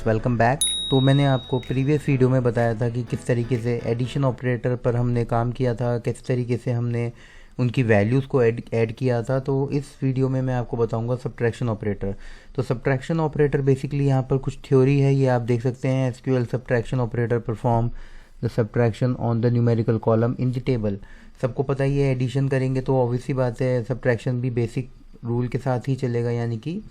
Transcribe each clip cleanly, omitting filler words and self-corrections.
Friends, welcome back. तो मैंने आपको प्रीवियस वीडियो में बताया था कि किस तरीके से एडिशन ऑपरेटर पर हमने काम किया था, किस तरीके से हमने उनकी वैल्यूज़ को ऐड किया था। तो इस वीडियो में मैं आपको बताऊंगा सब्ट्रैक्शन ऑपरेटर। तो सब्ट्रैक्शन ऑपरेटर बेसिकली यहाँ पर कुछ थ्योरी है, ये आप देख सकते हैं। SQL subtraction operator perform the subtraction on the numerical column in the table. सबको पता ही है एडिशन करेंगे तो ऑब्वियसली बात है सब्ट्रैक्शन भी बेसिक रूल के साथ ही चलेगा, यानी कि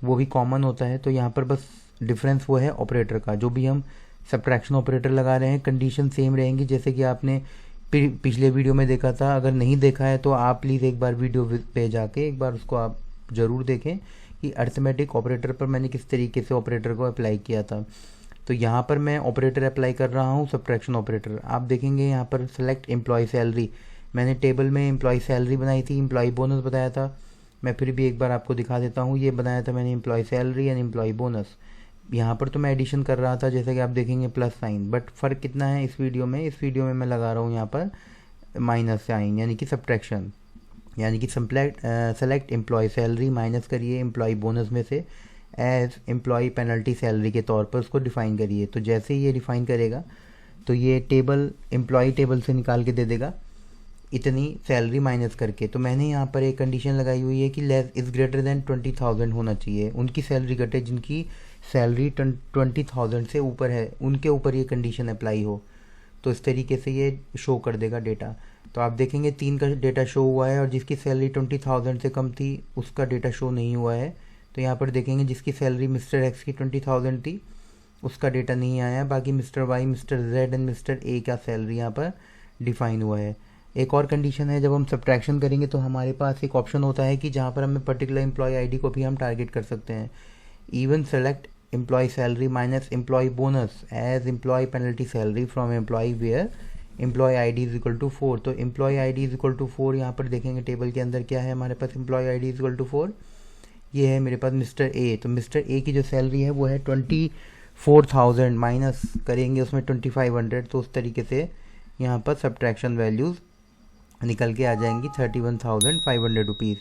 वो भी कॉमन होता है। तो यहाँ पर बस डिफरेंस वो है ऑपरेटर का। जो भी हम सब्ट्रैक्शन ऑपरेटर लगा रहे हैं कंडीशन सेम रहेंगी, जैसे कि आपने पिछले वीडियो में देखा था। अगर नहीं देखा है तो आप प्लीज़ एक बार वीडियो पे जाके एक बार उसको आप ज़रूर देखें कि अरिथमेटिक ऑपरेटर पर मैंने किस तरीके से ऑपरेटर को अप्लाई किया था। तो यहाँ पर मैं ऑपरेटर अप्लाई कर रहा हूँ सब्ट्रैक्शन ऑपरेटर। आप देखेंगे यहाँ पर सेलेक्ट एम्प्लॉय सैलरी, मैंने टेबल में एम्प्लॉय सैलरी बनाई थी, एम्प्लॉय बोनस बताया था। मैं फिर भी एक बार आपको दिखा देता हूँ, ये बनाया था मैंने employ salary and employ bonus. यहाँ पर तो मैं एडिशन कर रहा था, जैसे कि आप देखेंगे प्लस साइन, बट फ़र्क कितना है इस वीडियो में। इस वीडियो में मैं लगा रहा हूँ यहाँ पर माइनस साइन, यानी कि सब्ट्रैक्शन, यानी कि सेलेक्ट एम्प्लॉय सैलरी माइनस करिए एम्प्लॉय बोनस में से एज एम्प्लॉय पेनल्टी सैलरी के तौर पर उसको डिफ़ाइन करिए। तो जैसे ही ये डिफ़ाइन करेगा तो ये टेबल एम्प्लॉय टेबल से निकाल के दे देगा इतनी सैलरी माइनस करके। तो मैंने यहाँ पर एक कंडीशन लगाई हुई है कि लेस इज़ ग्रेटर देन 20,000 होना चाहिए। उनकी सैलरी घटे जिनकी सैलरी 20,000 से ऊपर है, उनके ऊपर ये कंडीशन अप्लाई हो। तो इस तरीके से ये शो कर देगा डेटा। तो आप देखेंगे 3 का डेटा शो हुआ है और जिसकी सैलरी 20,000 से कम थी उसका डेटा शो नहीं हुआ है। तो यहाँ पर देखेंगे जिसकी सैलरी मिस्टर एक्स की 20,000 थी उसका डेटा नहीं आया, बाकी mister Y, mister Z and mister A का सैलरी यहाँ पर डिफाइन हुआ है। एक और कंडीशन है, जब हम सब्ट्रैक्शन करेंगे तो हमारे पास एक ऑप्शन होता है कि जहाँ पर हमें पर्टिकुलर एम्प्लॉय आईडी को भी हम टारगेट कर सकते हैं। Even select employ salary minus employ bonus as employ penalty salary from employ where employ ID is equal to 4। तो employ ID is equal to 4, यहाँ पर देखेंगे टेबल के अंदर क्या है हमारे पास, employee ID is equal to 4। ये है मेरे पास मिस्टर ए। तो मिस्टर ए की जो सैलरी है वो है 24,000, माइनस करेंगे उसमें 2,500। तो उस तरीके से यहाँ पर सब्ट्रैक्शन वैल्यूज़ निकल के आ जाएंगी 31,500 रुपीज़।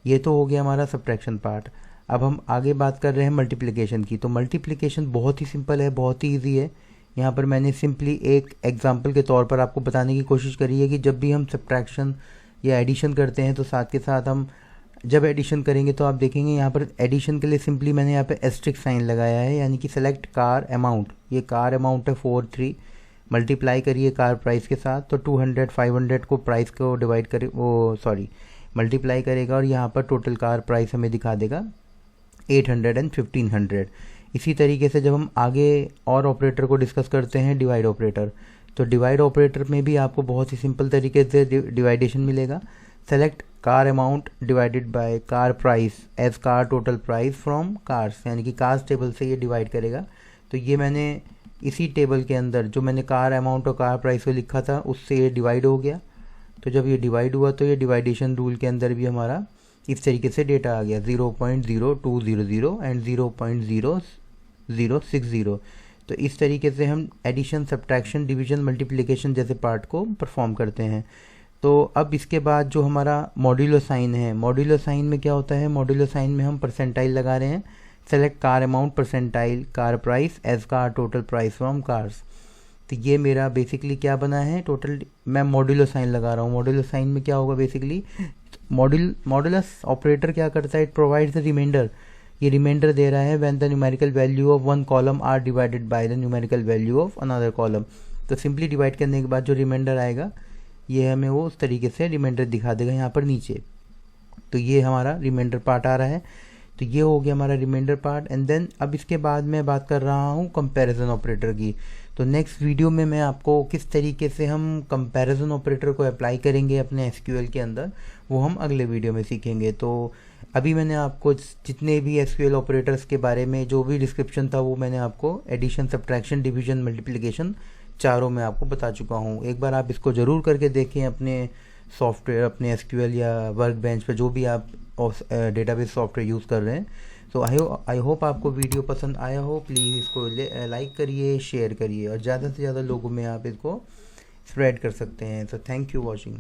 ये तो हो गया हमारा सब्ट्रैक्शन पार्ट। अब हम आगे बात कर रहे हैं मल्टीप्लिकेशन की। तो मल्टीप्लिकेशन बहुत ही सिंपल है, बहुत ही इजी है। यहाँ पर मैंने सिंपली एक एग्जांपल के तौर पर आपको बताने की कोशिश करी है कि जब भी हम सब्ट्रैक्शन या एडिशन करते हैं तो साथ के साथ हम जब एडिशन करेंगे तो आप देखेंगे यहाँ पर एडिशन के लिए सिंपली मैंने यहाँ पे एस्ट्रिक साइन लगाया है, यानी कि सेलेक्ट कार अमाउंट। ये कार अमाउंट है 43, मल्टीप्लाई करिए कार प्राइस के साथ। तो 200 500 को प्राइस को डिवाइड करे मल्टीप्लाई करेगा और यहाँ पर टोटल कार प्राइस हमें दिखा देगा 800 एंड 1500। इसी तरीके से जब हम आगे और ऑपरेटर को डिस्कस करते हैं डिवाइड ऑपरेटर, तो डिवाइड ऑपरेटर में भी आपको बहुत ही सिंपल तरीके से डिवाइडेशन मिलेगा। Select car amount divided by car price as car total price from cars, यानी कि कार्स टेबल से ये डिवाइड करेगा। तो ये मैंने इसी टेबल के अंदर जो मैंने कार अमाउंट और कार प्राइस को लिखा था उससे ये डिवाइड हो गया। तो जब ये डिवाइड हुआ तो ये डिवाइडेशन रूल के अंदर भी हमारा इस तरीके से डेटा आ गया 0.0200 एंड 0.0060। तो इस तरीके से हम एडिशन, सब्ट्रैक्शन, डिवीजन, मल्टीप्लिकेशन जैसे पार्ट को परफॉर्म करते हैं। तो अब इसके बाद जो हमारा मॉड्यूलो साइन है, मॉड्यूलो साइन में क्या होता है, मॉड्यूलो साइन में हम परसेंटाइल लगा रहे हैं। Select car amount percentile car price as car total price from cars. तो ये मेरा बेसिकली क्या बना है टोटल, मैं मॉड्यूलो साइन लगा रहा हूँ। मॉड्यूलो साइन में क्या होगा बेसिकली, मॉड्यूलस ऑपरेटर क्या करता है, इट प्रोवाइड्स द रिमाइंडर। ये रिमाइंडर दे रहा है when the numerical value of one column are divided by the numerical value of another column. तो सिंपली डिवाइड करने के बाद जो रिमाइंडर आएगा ये हमें वो उस तरीके से रिमाइंडर दिखा देगा यहाँ पर नीचे। तो ये हमारा रिमाइंडर पार्ट आ रहा है। तो ये हो गया हमारा रिमाइंडर पार्ट। एंड देन अब इसके बाद मैं बात कर रहा हूँ कंपैरिजन ऑपरेटर की। तो नेक्स्ट वीडियो में मैं आपको किस तरीके से हम कंपैरिजन ऑपरेटर को अप्लाई करेंगे अपने एसक्यूएल के अंदर, वो हम अगले वीडियो में सीखेंगे। तो अभी मैंने आपको जितने भी एसक्यूएल ऑपरेटर्स के बारे में जो भी डिस्क्रिप्शन था वो मैंने आपको एडिशन, सब्ट्रैक्शन, डिवीजन, मल्टीप्लिकेशन चारों में आपको बता चुका हूँ। एक बार आप इसको ज़रूर करके देखें अपने सॉफ्टवेयर, अपने एसक्यूएल या वर्क बेंच पर जो भी आप डेटाबेस सॉफ्टवेयर यूज़ कर रहे हैं। तो आई होप आपको वीडियो पसंद आया हो। प्लीज़ इसको लाइक करिए, शेयर करिए और ज़्यादा से ज़्यादा लोगों में आप इसको स्प्रेड कर सकते हैं। तो थैंक यू वॉचिंग।